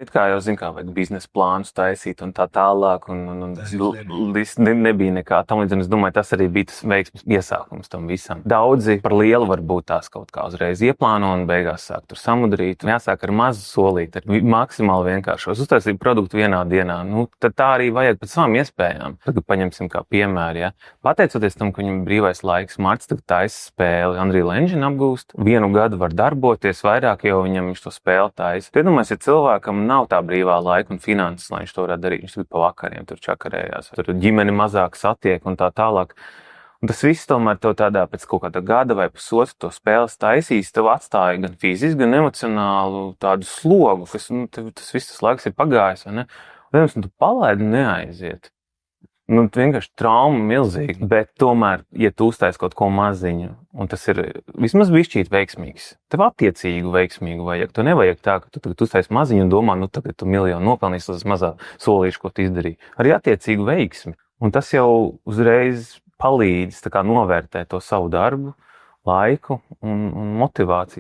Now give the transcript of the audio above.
It kā jau zinu, kā vajag biznesa plānus taisīt un tā tālāk, un nebija nekā tam līdz, un es domāju, tas arī bija tas veiksmes iesākums tam visam. Daudzi par lielu varbūt tās kaut kā uzreiz ieplāno un beigās sāk tur samudrīt. Jāsāk ar mazu solīti, ar maksimāli vienkāršos. Uztaisīt produktu vienā dienā, tad tā arī vajag pēc savām iespējām. Tagad paņemsim kā piemēru, ja. Pateicoties tam, ka viņam brīvais laiks, Marts tagad taisa spēli, Unreal Engine apgūst, 1 gadu var darboties, vairāk jau viņam viņš to spēli taisa. Iedomājieties, ja cilvēkam nav tā brīvā laika un finanses, lai viņš to varētu darīt. Viņš pa vakariem tur čakarējās, tur ģimeni mazāk satiek un tā tālāk. Un tas viss tomēr tev tādā pēc kaut kāda gada vai pusotra to spēles taisīs, tev atstāja gan fiziski, gan emocionālu tādu slogu, kas, tev tas viss tas laiks ir pagājis, vai ne? Un tu palaidi un neaiziet. Vienkārši trauma milzīga, bet tomēr, ja tu uztais kaut ko maziņu, un tas ir vismaz bišķīt veiksmīgs, tev attiecīgu veiksmīgu vajag. Tu nevajag tā, ka tu tagad uztais maziņu un domā, tagad tu miljonu nopelnīsi tas mazā solīšu, ko tu izdarīji. Arī attiecīgu veiksmi. Un tas jau uzreiz palīdz tā kā novērtēt to savu darbu, laiku un motivāciju.